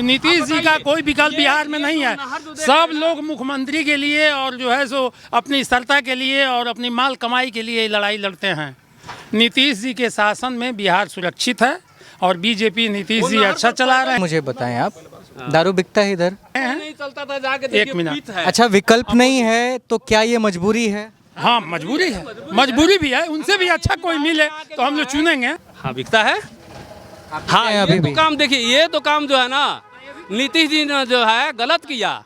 नीतीश जी का कोई विकल्प बिहार में नहीं है। सब लोग मुख्यमंत्री के लिए और जो है सो अपनी स्थिरता के लिए और अपनी माल कमाई के लिए लड़ाई लड़ते हैं। नीतीश जी के शासन में बिहार सुरक्षित है और बीजेपी नीतीश जी अच्छा चला रहे हैं। मुझे बताएं आप, दारू बिकता है इधर? नहीं चलता था, जाके एक मिनट। अच्छा, विकल्प नहीं है तो क्या ये मजबूरी है? हाँ, मजबूरी है, मजबूरी भी है। उनसे भी अच्छा कोई मिले तो हम लोग चुनेंगे। हाँ, बिकता है। हाँ, अभी ये भी तो काम देखिए, ये तो काम जो है ना, नीतीश जी ने जो है गलत किया।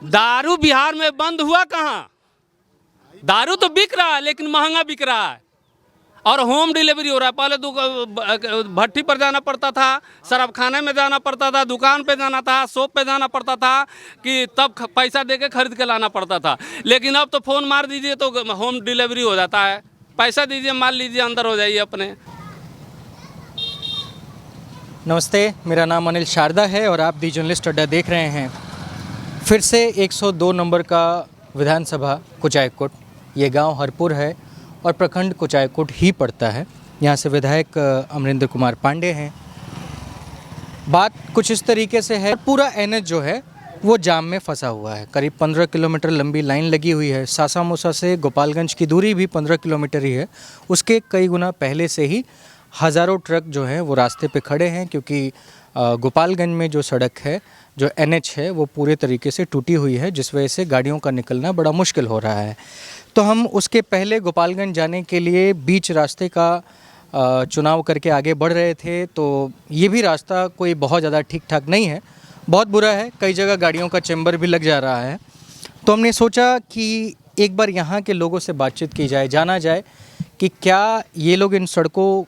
दारू बिहार में बंद हुआ कहाँ? दारू तो बिक रहा है लेकिन महंगा बिक रहा है और होम डिलीवरी हो रहा है। पहले तो भट्टी पर जाना पड़ता था, शराब खाने में जाना पड़ता था, दुकान पे जाना था, शॉप पे जाना पड़ता था कि तब पैसा दे के खरीद के लाना पड़ता था। लेकिन अब तो फ़ोन मार दीजिए तो होम डिलीवरी हो जाता है। पैसा दीजिए, माल लीजिए, अंदर हो जाइए अपने। नमस्ते, मेरा नाम अनिल शारदा है और आप दी जर्नलिस्ट अड्डा देख रहे हैं। फिर से 102 नंबर का विधानसभा कुचायकोट, ये गांव हरपुर है और प्रखंड कुचायकोट ही पड़ता है। यहाँ से विधायक अमरिंदर कुमार पांडे हैं। बात कुछ इस तरीके से है, पूरा एनएच जो है वो जाम में फंसा हुआ है। करीब 15 किलोमीटर लंबी लाइन लगी हुई है। सासामूसा से गोपालगंज की दूरी भी 15 किलोमीटर ही है। उसके कई गुना पहले से ही हज़ारों ट्रक जो हैं वो रास्ते पे खड़े हैं, क्योंकि गोपालगंज में जो सड़क है, जो एनएच है, वो पूरे तरीके से टूटी हुई है, जिस वजह से गाड़ियों का निकलना बड़ा मुश्किल हो रहा है। तो हम उसके पहले गोपालगंज जाने के लिए बीच रास्ते का चुनाव करके आगे बढ़ रहे थे। तो ये भी रास्ता कोई बहुत ज़्यादा ठीक ठाक नहीं है, बहुत बुरा है। कई जगह गाड़ियों का चेंबर भी लग जा रहा है। तो हमने सोचा कि एक बार यहाँ के लोगों से बातचीत की जाए, जाना जाए कि क्या ये लोग इन सड़कों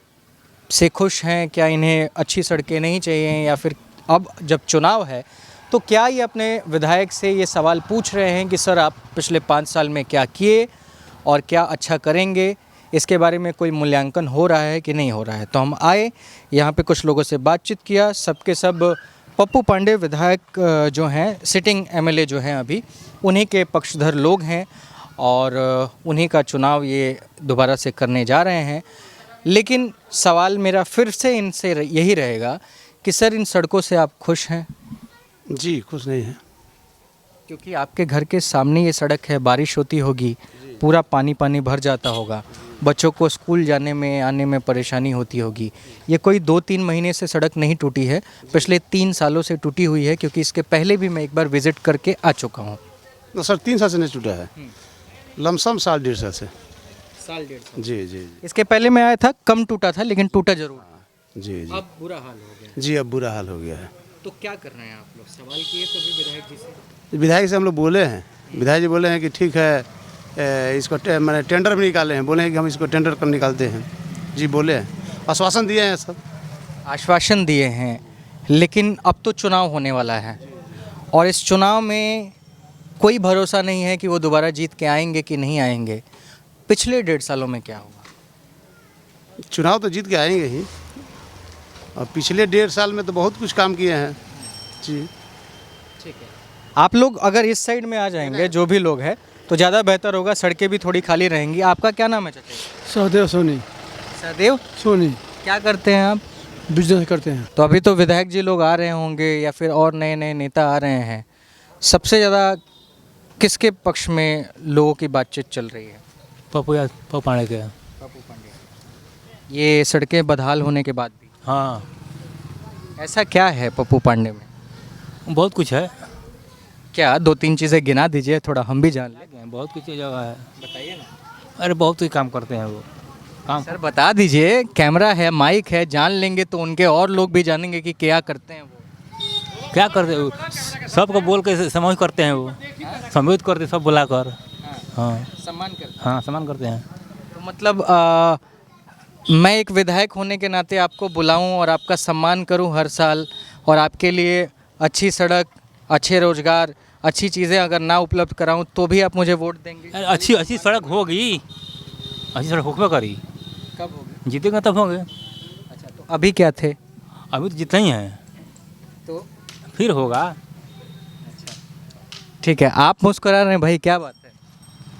से खुश हैं, क्या इन्हें अच्छी सड़कें नहीं चाहिए, या फिर अब जब चुनाव है तो क्या ये अपने विधायक से ये सवाल पूछ रहे हैं कि सर आप पिछले 5 साल में क्या किए और क्या अच्छा करेंगे, इसके बारे में कोई मूल्यांकन हो रहा है कि नहीं हो रहा है। तो हम आए, यहाँ पे कुछ लोगों से बातचीत किया। सबके सब पप्पू पांडे विधायक जो हैं, सिटिंग एमएलए जो हैं अभी, उन्हीं के पक्षधर लोग हैं और उन्हीं का चुनाव ये दोबारा से करने जा रहे हैं। लेकिन सवाल मेरा फिर से इनसे यही रहेगा कि सर इन सड़कों से आप खुश हैं? जी, खुश नहीं है, क्योंकि आपके घर के सामने ये सड़क है, बारिश होती होगी, पूरा पानी पानी भर जाता होगा, बच्चों को स्कूल जाने में आने में परेशानी होती होगी। ये कोई 2-3 महीने से सड़क नहीं टूटी है, पिछले 3 सालों से टूटी हुई है, क्योंकि इसके पहले भी मैं एक बार विज़िट करके आ चुका हूँ। तो सर 3 साल से नहीं टूटा है, लमसम साल 1.5 साल से। साल 1.5 साल। जी जी जी इसके पहले मैं आया था, कम टूटा था लेकिन टूटा जरूर। जी जी अब बुरा हाल हो गया। जी, अब बुरा हाल हो गया है। तो क्या कर रहे हैं आप लोग? सवाल किए कभी विधायक जी से? विधायक से हम लोग बोले हैं, विधायक जी बोले हैं कि ठीक है, इसको मैंने टेंडर भी निकाले हैं, बोले हैं कि हम इसको टेंडर कर निकालते हैं। जी बोले हैं, आश्वासन दिए हैं सब। आश्वासन दिए हैं, लेकिन अब तो चुनाव होने वाला है और इस चुनाव में कोई भरोसा नहीं है कि वो दोबारा जीत के आएंगे कि नहीं आएंगे। पिछले 1.5 सालों में क्या हुआ? चुनाव तो जीत के आएंगे ही, और पिछले 1.5 साल में तो बहुत कुछ काम किए हैं। जी ठीक है, आप लोग अगर इस साइड में आ जाएंगे, जो भी लोग हैं, तो ज़्यादा बेहतर होगा, सड़कें भी थोड़ी खाली रहेंगी। आपका क्या नाम है चाचा? सहदेव सोनी। सहदेव सोनी, क्या करते हैं आप? बिजनेस करते हैं। तो अभी तो विधायक जी लोग आ रहे होंगे या फिर और नए नए नेता आ रहे हैं, सबसे ज़्यादा किसके पक्ष में लोगों की बातचीत चल रही है? पप्पू पांडे के। पप्पू पांडे। ये सड़कें बदहाल होने के बाद भी हाँ, ऐसा क्या है पप्पू पांडे में? बहुत कुछ है, क्या 2-3 चीज़ें गिना दीजिए, थोड़ा हम भी जान लें। बहुत कुछ जगह है। बताइए ना। अरे बहुत ही काम करते हैं वो काम। सर बता दीजिए, कैमरा है, माइक है, जान लेंगे तो उनके और लोग भी जानेंगे कि क्या करते हैं वो। क्या करते हैं वो? सबको बोल के समावेश करते हैं वो, सम्मिलित करते सब बुलाकर। हाँ, सम्मान करते हाँ, सम्मान करते हैं। तो मतलब मैं एक विधायक होने के नाते आपको बुलाऊं और आपका सम्मान करूं हर साल, और आपके लिए अच्छी सड़क, अच्छे रोजगार, अच्छी चीज़ें अगर ना उपलब्ध कराऊं तो भी आप मुझे वोट देंगे? अरे अच्छी सड़क होगी, अच्छी सड़क होगा करी। कब होगी? जीतेगा तब होंगे। अच्छा, तो अभी क्या थे? अभी तो जितना ही हैं, तो फिर होगा। ठीक है, आप मुस्कुरा रहे हैं भाई, क्या बात है?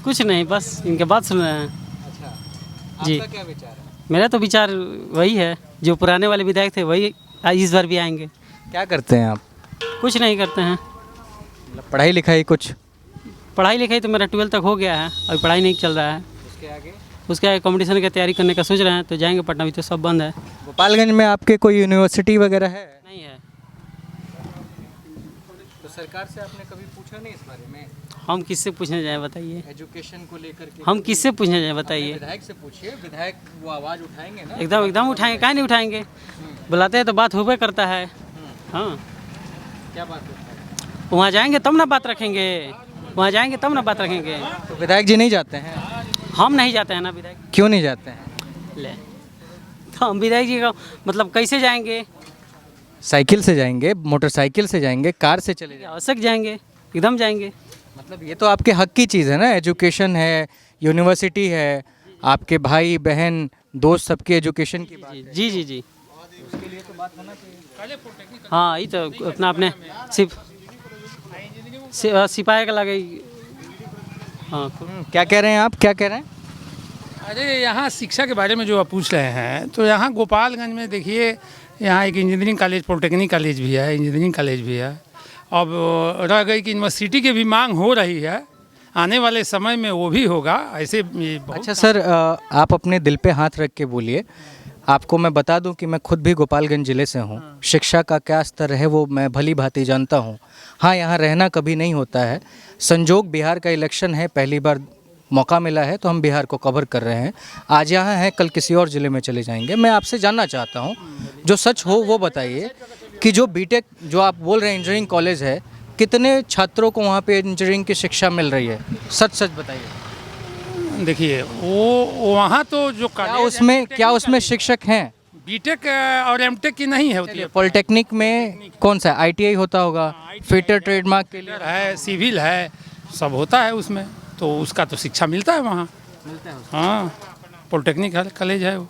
कुछ नहीं, बस इनके बात सुन रहे हैं। अच्छा, जी। आपका क्या विचार है? मेरा तो विचार वही है, जो पुराने वाले विधायक थे वही इस बार भी आएंगे। क्या करते हैं आप? कुछ नहीं करते हैं। मतलब पढ़ाई लिखाई कुछ? पढ़ाई लिखाई तो मेरा 12 तक हो गया है, अभी पढ़ाई नहीं चल रहा है। उसके आगे कंपटीशन की तैयारी करने का सोच रहे हैं, तो जाएंगे पटना, भी तो सब बंद है। गोपालगंज में आपके कोई यूनिवर्सिटी वगैरह है? नहीं है। तो सरकार से आपने कभी पूछा नहीं इस बारे में? हम किससे पूछने जाएं बताइए? एजुकेशन को लेकर के हम किससे पूछने जाएं बताइए? विधायक से पूछिए, विधायक वो आवाज़ उठाएंगे ना। एकदम एकदम उठाएंगे, काहे नहीं उठाएंगे? बुलाते हैं तो बात होबे करता है। हाँ, क्या बात होता है? वहाँ जाएंगे तब ना बात रखेंगे, वहाँ जाएंगे तब ना बात रखेंगे। तो विधायक जी नहीं जाते हैं? हम नहीं जाते हैं ना विधायक। क्यों नहीं जाते हैं? ले, तो हम विधायक जी का मतलब कैसे जाएंगे? साइकिल से जाएंगे, मोटरसाइकिल से जाएंगे, कार से चले जाएंगे? आवश्यक जाएंगे, एकदम जाएंगे। मतलब ये तो आपके हक की चीज़ है ना, एजुकेशन है, यूनिवर्सिटी है, आपके भाई बहन दोस्त सबके एजुकेशन की बात है। जी जी जी, हाँ, ये तो अपना अपने सिपाही का लगे। हाँ, क्या कह रहे हैं आप, क्या कह रहे हैं? अरे यहाँ शिक्षा के बारे में जो आप पूछ रहे हैं, तो यहाँ गोपालगंज में देखिए, यहाँ एक इंजीनियरिंग कॉलेज, पॉलिटेक्निक कॉलेज भी है, इंजीनियरिंग कॉलेज भी है। अब रह गई कि यूनिवर्सिटी की भी मांग हो रही है, आने वाले समय में वो भी होगा। ऐसे अच्छा सर, आप अपने दिल पे हाथ रख के बोलिए। आपको मैं बता दूं कि मैं खुद भी गोपालगंज ज़िले से हूं। शिक्षा का क्या स्तर है वो मैं भली भांति जानता हूं। हाँ, यहाँ रहना कभी नहीं होता है। संजोग बिहार का इलेक्शन है, पहली बार मौका मिला है तो हम बिहार को कवर कर रहे हैं। आज यहाँ हैं, कल किसी और ज़िले में चले जाएंगे। मैं आपसे जानना चाहता हूँ, जो सच हो वो बताइए कि जो बीटेक जो आप बोल रहे हैं इंजीनियरिंग कॉलेज है, कितने छात्रों को वहाँ पे इंजीनियरिंग की शिक्षा मिल रही है? सच सच बताइए। देखिए, वो वहाँ तो जो क्या उसमें शिक्षक हैं? बीटेक और एमटेक की नहीं है होती है। पॉलिटेक्निक में कौन सा आईटीआई होता होगा, फिटर ट्रेडमार्क के लिए है, सिविल है, सब होता है उसमें, तो उसका तो शिक्षा मिलता है वहाँ। हाँ, पॉलिटेक्निक कॉलेज है वो।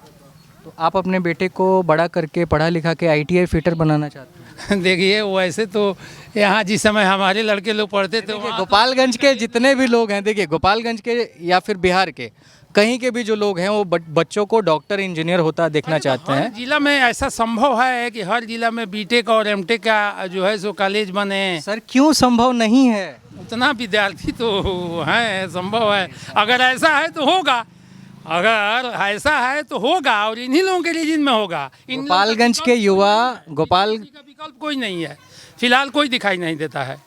तो आप अपने बेटे को बड़ा करके पढ़ा लिखा के आईटीआई फिटर बनाना चाहते हैं? देखिए, वैसे तो यहाँ जिस समय हमारे लड़के लोग पढ़ते थे, गोपालगंज के जितने भी लोग हैं, देखिए गोपालगंज के या फिर बिहार के कहीं के भी जो लोग हैं वो बच्चों को डॉक्टर इंजीनियर होता देखना चाहते हैं। जिला में ऐसा संभव है कि हर जिला में बीटेक और एमटेक का जो है सो कॉलेज बने। सर क्यों संभव नहीं है? उतना विद्यार्थी तो है, संभव है। अगर ऐसा है तो होगा, अगर ऐसा है तो होगा, और इन्हीं लोगों के रीजन में होगा। गोपालगंज के युवा का विकल्प कोई नहीं है, फिलहाल कोई दिखाई नहीं देता है।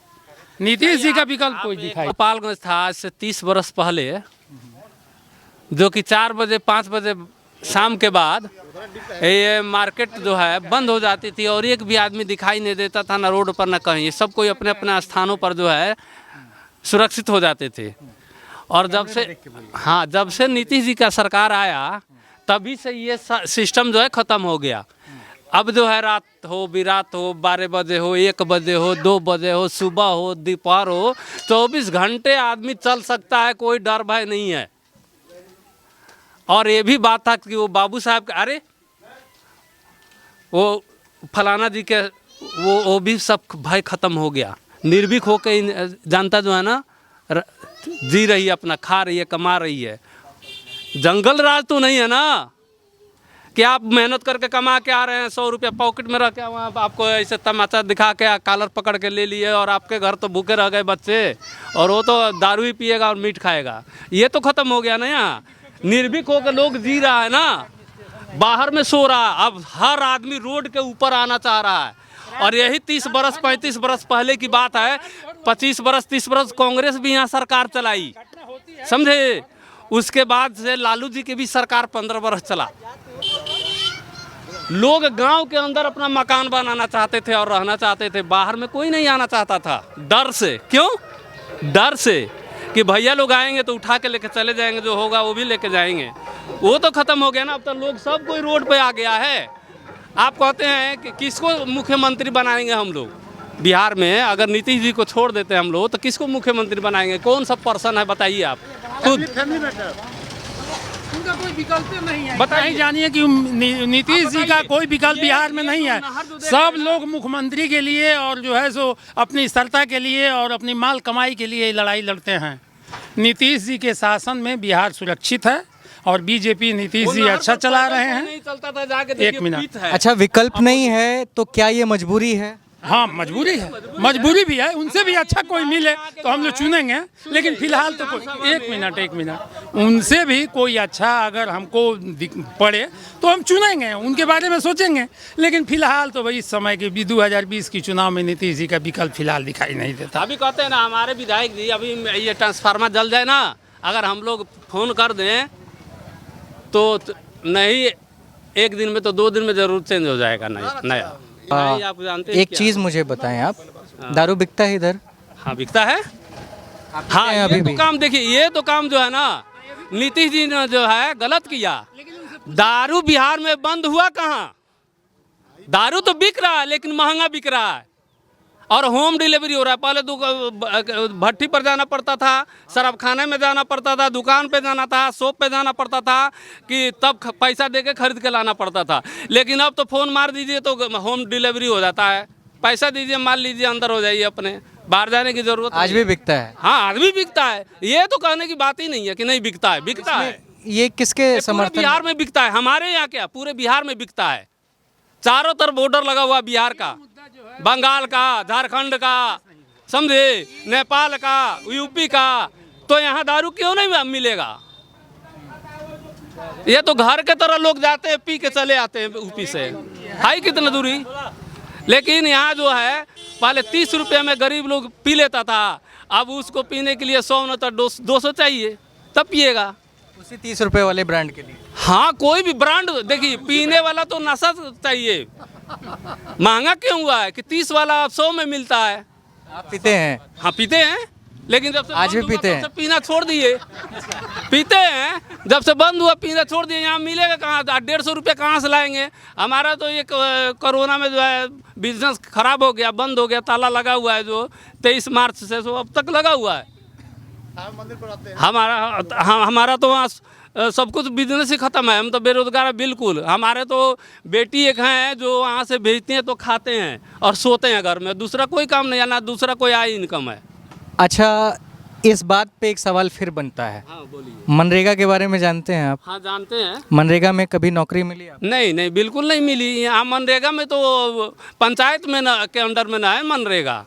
नीतीश जी का विकल्प कोई दिखाई। गोपालगंज था आज से 30 बरस पहले, जो कि 4 बजे 5 बजे शाम के बाद ये मार्केट जो है बंद हो जाती थी और एक भी आदमी दिखाई नहीं देता था, ना रोड पर ना कहीं। सब कोई अपने अपने स्थानों पर जो है सुरक्षित हो जाते थे। और जब से नीतीश जी का सरकार आया, तभी से ये सिस्टम जो है ख़त्म हो गया। अब जो है रात हो, बिरात हो, 12 बजे हो, 1 बजे हो, 2 बजे हो, सुबह हो, दोपहर हो, 24 घंटे आदमी चल सकता है, कोई डर भय नहीं है। और ये भी बात था कि वो बाबू साहब का, अरे वो फलाना जी के वो भी सब भय ख़त्म हो गया। निर्भीक होकर जनता जो है ना जी रही है, अपना खा रही है, कमा रही है। जंगल राज तो नहीं है ना कि आप मेहनत करके कमा के आ रहे हैं, 100 रुपया पॉकेट में रख के वहाँ आपको ऐसे तमाचा दिखा के कॉलर पकड़ के ले लिए, और आपके घर तो भूखे रह गए बच्चे, और वो तो दारू ही पिएगा और मीट खाएगा। ये तो ख़त्म हो गया ना। यहाँ निर्भीक होकर लोग जी रहा है ना, बाहर में सो रहा है। अब हर आदमी रोड के ऊपर आना चाह रहा है। और यही 30 बरस 35 बरस पहले की बात है। 25 बरस 30 बरस कांग्रेस भी यहाँ सरकार चलाई, समझे। उसके बाद से लालू जी की भी सरकार 15 बरस चला। लोग गांव के अंदर अपना मकान बनाना चाहते थे और रहना चाहते थे, बाहर में कोई नहीं आना चाहता था, डर से। क्यों? डर से कि भैया लोग आएंगे तो उठा के लेके चले जाएंगे, जो होगा वो भी लेके जाएंगे। वो तो खत्म हो गया ना। अब तो लोग सब कोई रोड पे आ गया है। आप कहते हैं कि किसको मुख्यमंत्री बनाएंगे हम लोग बिहार में? अगर नीतीश जी को छोड़ देते हैं हम लोग, तो किसको मुख्यमंत्री बनाएंगे? कौन सा पर्सन है बताइए आप खुद। उनका कोई विकल्प नहीं है। बताइए, जानिए कि नीतीश जी का कोई विकल्प बिहार में नहीं है। सब लोग मुख्यमंत्री के लिए और जो है सो अपनी स्थिरता के लिए और अपनी माल कमाई के लिए लड़ाई लड़ते हैं। नीतीश जी के शासन में बिहार सुरक्षित है और बीजेपी नीतीश जी अच्छा चला रहे हैं। नहीं चलता था, जाके एक मिनट। अच्छा, विकल्प नहीं है तो क्या ये मजबूरी है? हाँ मजबूरी है, मजबूरी भी है। उनसे भी अच्छा कोई मिले तो हम लोग चुनेंगे, लेकिन फिलहाल तो कोई एक मिनट उनसे भी कोई अच्छा अगर हमको पड़े तो हम चुनेंगे, उनके बारे में सोचेंगे। लेकिन फिलहाल तो भाई इस समय के 2020 की चुनाव में नीतीश जी का विकल्प फिलहाल दिखाई नहीं देता। अभी कहते हैं ना हमारे विधायक जी, अभी ये ट्रांसफार्मर जल जाए ना, अगर हम लोग फ़ोन कर दें तो नहीं, एक दिन में तो 2 दिन में ज़रूर चेंज हो जाएगा नया। नहीं, आप जानते हैं एक क्या? चीज़ मुझे बताएं आप, दारू बिकता है इधर? हाँ बिकता है। हाँ हैं ये अभी तो भी? काम देखिए, ये तो काम जो है ना नीतीश जी ने जो है गलत किया। दारू बिहार में बंद हुआ कहाँ? दारू तो बिक रहा है लेकिन महंगा बिक रहा है, और होम डिलीवरी हो रहा है। पहले भट्टी पर जाना पड़ता था, शराब खाने में जाना पड़ता था, दुकान पे जाना था, शॉप पे जाना पड़ता था कि तब पैसा दे के खरीद के लाना पड़ता था। लेकिन अब तो फ़ोन मार दीजिए तो होम डिलीवरी हो जाता है, पैसा दीजिए, माल लीजिए, अंदर हो जाइए, अपने बाहर जाने की ज़रूरत आज भी बिकता है? हाँ आज भी बिकता है, ये तो कहने की बात ही नहीं है कि नहीं बिकता है, बिकता है। ये किसके पूरे समर्थन? बिहार में बिकता है, हमारे यहाँ क्या पूरे बिहार में बिकता है। चारों तरफ बॉर्डर लगा हुआ बिहार का, बंगाल का, झारखंड का, समझे, नेपाल का, यूपी का, तो यहाँ दारू क्यों नहीं मिलेगा? ये तो घर के तरह लोग जाते हैं, पी के चले आते हैं यूपी से, है कितना दूरी। लेकिन यहाँ जो है पहले 30 रुपये में गरीब लोग पी लेता था, अब उसको पीने के लिए 100 न तो 200 चाहिए, तब पिएगा। उसी 30 रुपए वाले ब्रांड के लिए? हाँ कोई भी ब्रांड देखिए, पीने वाला तो नशा चाहिए। महंगा क्यों हुआ है कि 30 वाला 100 में मिलता है? आप पीते हैं? हाँ पीते हैं, लेकिन जब से आज भी बंद हुआ, पीते तब हैं? से पीना छोड़ दिए। पीते हैं, जब से बंद हुआ पीना छोड़ दिए। यहाँ मिलेगा कहाँ? 150 रुपये कहाँ से लाएंगे? हमारा तो ये कोरोना में जो है बिजनेस खराब हो गया, बंद हो गया, ताला लगा हुआ है जो 23 मार्च से, सो अब तक लगा हुआ है। हमारा तो वहाँ सब कुछ बिजनेस ही ख़त्म है, हम तो बेरोजगार है बिल्कुल। हमारे तो बेटी एक हैं जो वहाँ से भेजती हैं तो खाते हैं और सोते हैं घर में, दूसरा कोई काम नहीं है, ना दूसरा कोई आय इनकम है। अच्छा, इस बात पे एक सवाल फिर बनता है। हाँ बोलिए। मनरेगा के बारे में जानते हैं आप? हाँ जानते हैं। मनरेगा में कभी नौकरी मिली आपको? नहीं नहीं बिल्कुल नहीं मिली। यहाँ मनरेगा में तो पंचायत में ना के अंडर में ना है मनरेगा।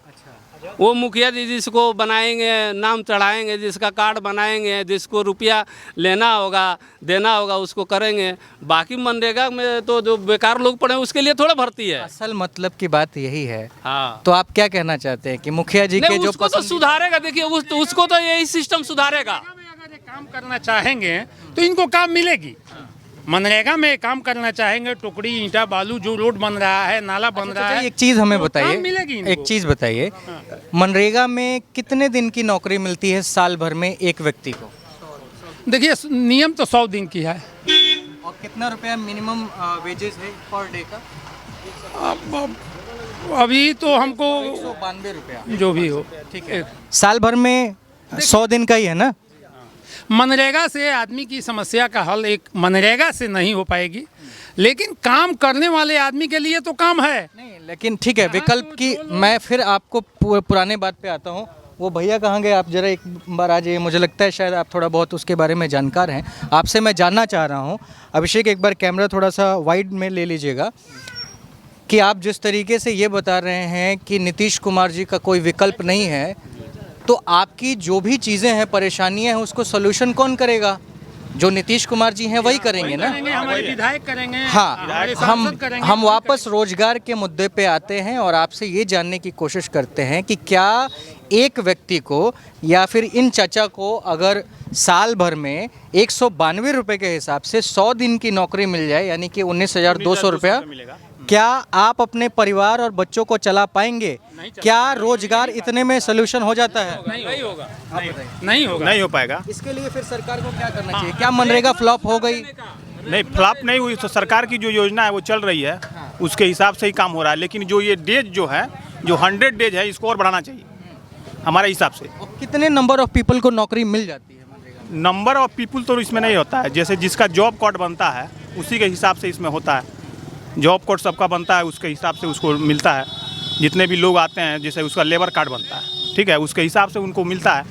वो मुखिया जी जिसको बनाएंगे, नाम चढ़ाएंगे, जिसका कार्ड बनाएंगे, जिसको रुपया लेना होगा, देना होगा, उसको करेंगे। बाकी मनरेगा में तो जो बेकार लोग पड़े हैं उसके लिए थोड़ा भर्ती है। असल मतलब की बात यही है। हाँ तो आप क्या कहना चाहते हैं कि मुखिया जी के नहीं, जो उसको तो सुधारेगा। देखिए उसको तो यही सिस्टम सुधारेगा। अगर ये काम करना चाहेंगे तो इनको काम मिलेगी। मनरेगा में काम करना चाहेंगे, टुकड़ी, ईंटा, बालू, जो रोड बन रहा है, नाला बन रहा है, एक चीज़ हमें तो बताइए, काम मिलेगी इनको। एक चीज़ बताइए, मनरेगा में कितने दिन की नौकरी मिलती है साल भर में एक व्यक्ति को? देखिए नियम तो 100 दिन की है। और कितना रुपया मिनिमम वेजेस है पर डे का? अभी तो हमको 192 रुपया जो भी हो, ठीक है। साल भर में 100 दिन का ही है ना? मनरेगा से आदमी की समस्या का हल एक मनरेगा से नहीं हो पाएगी, लेकिन काम करने वाले आदमी के लिए तो काम है। नहीं, लेकिन ठीक है, विकल्प की मैं फिर आपको पुराने बात पे आता हूँ। वो भैया कहाँ गए? आप जरा एक बार आ जाइए, मुझे लगता है शायद आप थोड़ा बहुत उसके बारे में जानकार हैं। आपसे मैं जानना चाह रहा हूँ, अभिषेक एक बार कैमरा थोड़ा सा वाइड में ले लीजिएगा, कि आप जिस तरीके से ये बता रहे हैं कि नीतीश कुमार जी का कोई विकल्प नहीं है, तो आपकी जो भी चीज़ें हैं, परेशानियां हैं, उसको सोल्यूशन कौन करेगा? जो नीतीश कुमार जी हैं वही करेंगे ना? हमारे विधायक करेंगे, हाँ, हमारे हम सांसद करेंगे। हम वापस रोजगार के मुद्दे पे आते हैं और आपसे ये जानने की कोशिश करते हैं कि क्या एक व्यक्ति को या फिर इन चाचा को अगर साल भर में 192 रुपये के हिसाब से 100 दिन की नौकरी मिल जाए, यानी कि 19,200 रुपया, क्या आप अपने परिवार और बच्चों को चला पाएंगे? क्या रोजगार इतने में सोल्यूशन हो जाता है? नहीं होगा, नहीं होगा, नहीं हो पाएगा। इसके लिए फिर सरकार को क्या करना चाहिए? क्या मनरेगा फ्लॉप हो गई? नहीं, फ्लॉप नहीं हुई, तो सरकार की जो योजना है वो चल रही है, उसके हिसाब से ही काम हो रहा है। लेकिन जो ये डेज जो है, जो 100 डेज है, इसको और बढ़ाना चाहिए हमारे हिसाब से। और कितने नंबर ऑफ पीपल को नौकरी मिल जाती है मनरेगा? नंबर ऑफ पीपल तो इसमें नहीं होता है, जैसे जिसका जॉब कार्ड बनता है उसी के हिसाब से इसमें होता है। जॉब कार्ड सबका बनता है, उसके हिसाब से उसको मिलता है। जितने भी लोग आते हैं, जैसे उसका लेबर कार्ड बनता है, ठीक है, उसके हिसाब से उनको मिलता है।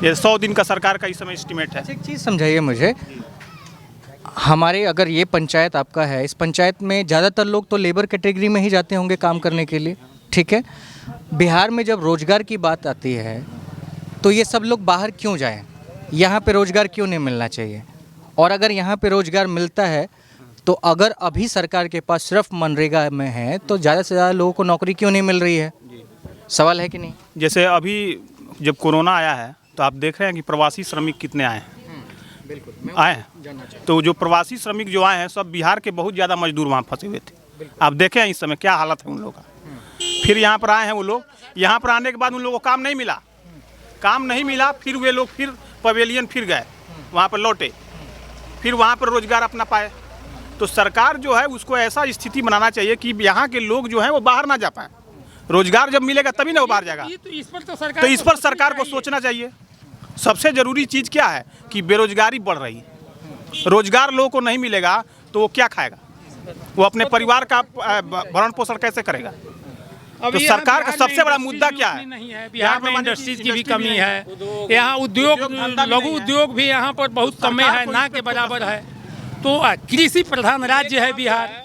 जैसे 100 दिन का सरकार का इस समय एस्टिमेट है। एक चीज़ समझाइए मुझे, हमारे अगर ये पंचायत आपका है, इस पंचायत में ज़्यादातर लोग तो लेबर कैटेगरी में ही जाते होंगे काम करने के लिए, ठीक है, बिहार में जब रोज़गार की बात आती है तो ये सब लोग बाहर क्यों जाएं? यहाँ पे रोज़गार क्यों नहीं मिलना चाहिए? और अगर यहाँ पे रोज़गार मिलता है तो अगर अभी सरकार के पास सिर्फ मनरेगा में है तो ज़्यादा से ज़्यादा लोगों को नौकरी क्यों नहीं मिल रही है? सवाल है कि नहीं? जैसे अभी जब कोरोना आया है तो आप देख रहे हैं कि प्रवासी श्रमिक कितने आए हैं। आए हैं तो जो प्रवासी श्रमिक जो आए हैं सब बिहार के बहुत ज़्यादा मजदूर वहाँ फंसे हुए थे। आप देखें इस समय क्या हालत है उन लोगों का। फिर यहाँ पर आए हैं वो लोग, यहाँ पर आने के बाद उन लोगों को काम नहीं मिला, फिर वे लोग फिर पवेलियन फिर गए, वहाँ पर लौटे, फिर वहाँ पर रोजगार अपना पाए। तो सरकार जो है उसको ऐसा स्थिति बनाना चाहिए कि यहाँ के लोग जो हैं वो बाहर ना जा पाएँ। रोजगार जब मिलेगा तभी ना वो बाहर जाएगा। तो इस पर सरकार को सोचना चाहिए। सबसे ज़रूरी चीज़ क्या है कि बेरोजगारी बढ़ रही है। रोजगार लोगों को नहीं मिलेगा तो वो क्या खाएगा, वो अपने परिवार का भरण पोषण कैसे करेगा? तो सरकार का सबसे बड़ा मुद्दा क्या है? नहीं है बिहार में इंडस्ट्रीज की भी कमी है, यहाँ उद्योग लघु उद्योग भी यहाँ पर बहुत कम है, ना के बराबर है। तो कृषि प्रधान राज्य है बिहार।